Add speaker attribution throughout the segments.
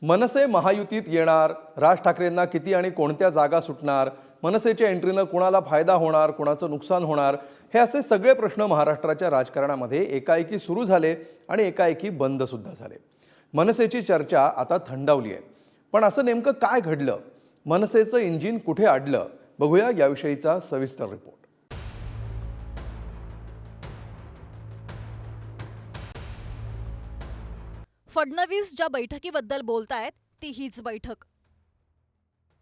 Speaker 1: मनसे महायुतीत येणार, राज ठाकरेंना किती आणि कोणत्या जागा सुटणार, मनसेच्या एंट्रीनं कोणाला फायदा होणार, कोणाचं नुकसान होणार, हे असे सगळे प्रश्न महाराष्ट्राच्या राजकारणामध्ये एकाएकी सुरू झाले आणि एकाएकी बंद सुद्धा झाले. मनसेची चर्चा आता थंडावली आहे. पण असं नेमकं काय घडलं? मनसेचं इंजिन कुठे अडलं? बघूया याविषयीचा सविस्तर रिपोर्ट.
Speaker 2: फडणवीस ज्या बैठकीबद्दल बोलतायत ती हीच बैठक.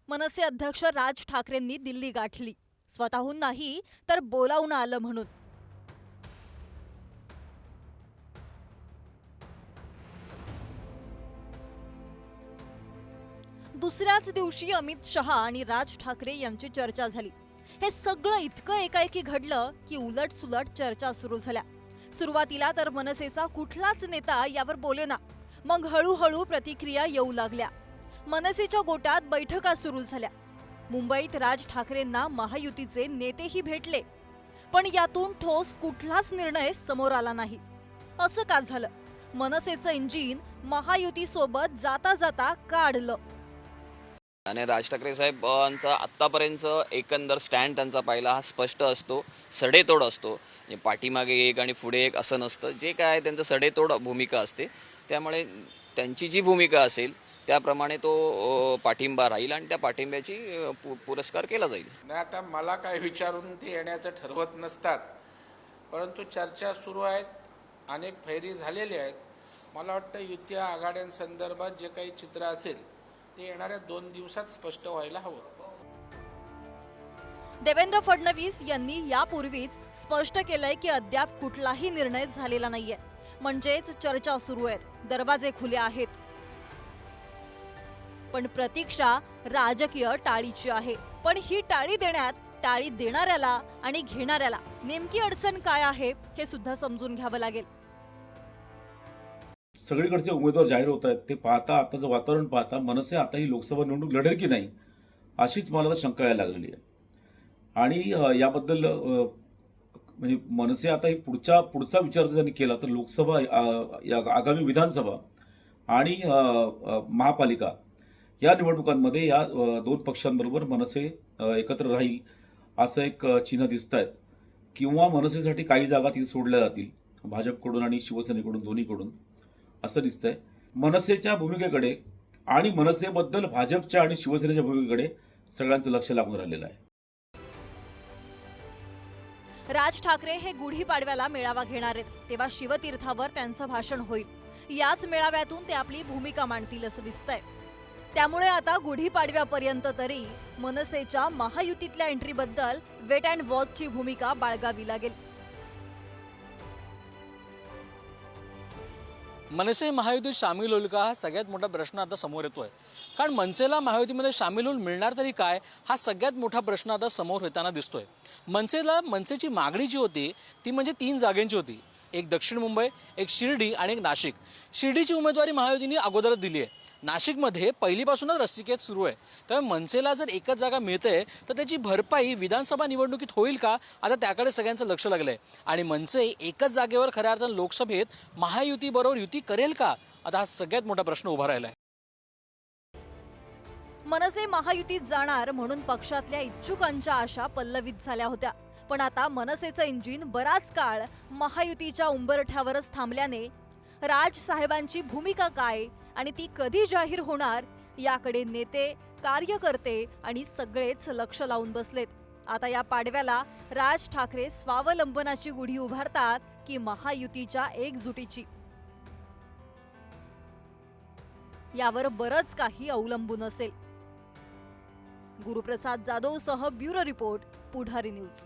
Speaker 2: मनसे अध्यक्ष राज ठाकरेंनी दिल्ली गाठली, स्वतःहून नाही तर बोलावून आलं म्हणून. दुसऱ्याच दिवशी अमित शहा आणि राज ठाकरे यांची चर्चा झाली. हे सगळं इतकं एकाएकी घडलं की उलट सुलट चर्चा सुरू झाल्या. सुरुवातीला तर मनसेचा कुठलाच नेता यावर बोलेना. मग हळूहळू प्रतिक्रिया येऊ लागल्या. मनसेच्या गोटात बैठका सुरू झाल्या. मुंबईत राज ठाकरेंना महायुतीचे नेतेही भेटले, पण यातून ठोस कुठलाच निर्णय समोर आला नाही. असं का झालं? मनसेचं इंजिन महायुतीसोबत जाता जाता का अडलं?
Speaker 3: आणि राज ठाकरे साहेबांचा आत्तापर्यंत एकंदर स्टँड त्यांचा पाहिला हा स्पष्ट असतो, सडेतोड असतो. पाठीमागे एक आणि पुढे एक असं नसतं. जे काय त्यांचं सडेतोड भूमिका असते, त्यामुळे त्यांची जी भूमिका असेल त्याप्रमाणे तो पाठिंबा राहील आणि त्या पाठिंब्याची पुरस्कार केला जाईल.
Speaker 4: नाही, आता मला काय विचारून ते येण्याचं ठरवत नसतात, परंतु चर्चा सुरू आहेत, अनेक फैरी झालेले आहेत. मला वाटतं युती आघाड्यांसंदर्भात जे काही चित्र असेल ते येणाऱ्या 2 दिवसात स्पष्ट व्हायला हवं.
Speaker 2: देवेंद्र फडणवीस यांनी यापूर्वीच स्पष्ट केलंय की अद्याप कुठलाही निर्णय झालेला नाहीये. म्हणजेच चर्चा सुरू आहेत, दरवाजे खुले आहेत. पण प्रतीक्षा राजकीय टाळीची आहे. पण ही टाळी देण्यात टाळी देणाऱ्याला आणि घेणाऱ्याला नेमकी अडचण काय आहे हे सुद्धा समजून घ्यावं लागेल.
Speaker 5: सगळीकडचे उमेदवार जाहीर होत आहेत ते पाहता, आताचं वातावरण पाहता मनसे आता ही लोकसभा निवडणूक लढेल की नाही अशीच मला शंका यायला लागलेली आहे. आणि याबद्दल म्हणजे मनसे आता ही पुढचा विचार जर त्यांनी केला तर लोकसभा, आगामी विधानसभा आणि महापालिका या निवडणुकांमध्ये या 2 पक्षांबरोबर मनसे एकत्र राहील असं एक चिन्ह दिसत आहेत. किंवा मनसेसाठी काही जागा तिथे सोडल्या जातील भाजपकडून आणि शिवसेनेकडून, दोन्हीकडून असं दिसतंय. मनसेच्या भूमिकेकडे आणि मनसेबद्दल भाजपच्या आणि शिवसेनेच्या भूमिकेकडे सगळ्यांचं लक्ष लागून राहिलेलं आहे.
Speaker 2: राज ठाकरे हे गुढीपाडव्याला मेळावा घेणार आहेत, तेव्हा शिवतीर्थावर त्यांचं भाषण होईल. याच मेळाव्यातून ते आपली भूमिका मांडतील असं दिसतंय. त्यामुळे आता गुढीपाडव्यापर्यंत तरी मनसेच्या महायुतीतल्या एंट्रीबद्दल वेट अँड वॉचची भूमिका बाळगावी लागेल.
Speaker 6: मनसे महायुतीत सामील होईल का हा सगळ्यात मोठा प्रश्न आता समोर येतोय. कारण मनसेला महायुतीमध्ये सामील होऊन मिळणार तरी काय हा सगळ्यात मोठा प्रश्न आता समोर येताना दिसतोय. मनसेची मागणी जी होती ती म्हणजे 3 जागांची होती. एक दक्षिण मुंबई, एक शिर्डी आणि एक नाशिक. शिर्डीची उमेदवारी महायुतीने अगोदरच दिली आहे. नाशिकमध्ये पहिलीपासूनच रस्तिकेत सुरू आहे. त्यामुळे मनसेला जर एकच जागा मिळते तर त्याची भरपाई विधानसभा निवडणुकीत होईल का, आता त्याकडे सगळ्यांचं लक्ष लागलंय. आणि मनसे एकच जागेवर खऱ्या अर्थानं लोकसभेत महायुतीबरोबर युती करेल का, आता हा सगळ्यात मोठा प्रश्न उभा राहिलाय.
Speaker 2: मनसे महायुतीत जाणार म्हणून पक्षातल्या इच्छुकांच्या आशा पल्लवित झाल्या होत्या. पण आता मनसेचं इंजिन बराच काळ महायुतीच्या उंबरठ्यावरच थांबल्याने राज साहेबांची भूमिका काय आणि ती कधी जाहीर होणार याकडे नेते, कार्यकर्ते आणि सगळेच लक्ष लावून बसलेत. आता या पाडव्याला राज ठाकरे स्वावलंबनाची गुढी उभारतात की महायुतीच्या एकजुटीची, यावर बरंच काही अवलंबून असेल. गुरुप्रसाद जाधवसह ब्युरो रिपोर्ट, पुढारी न्यूज.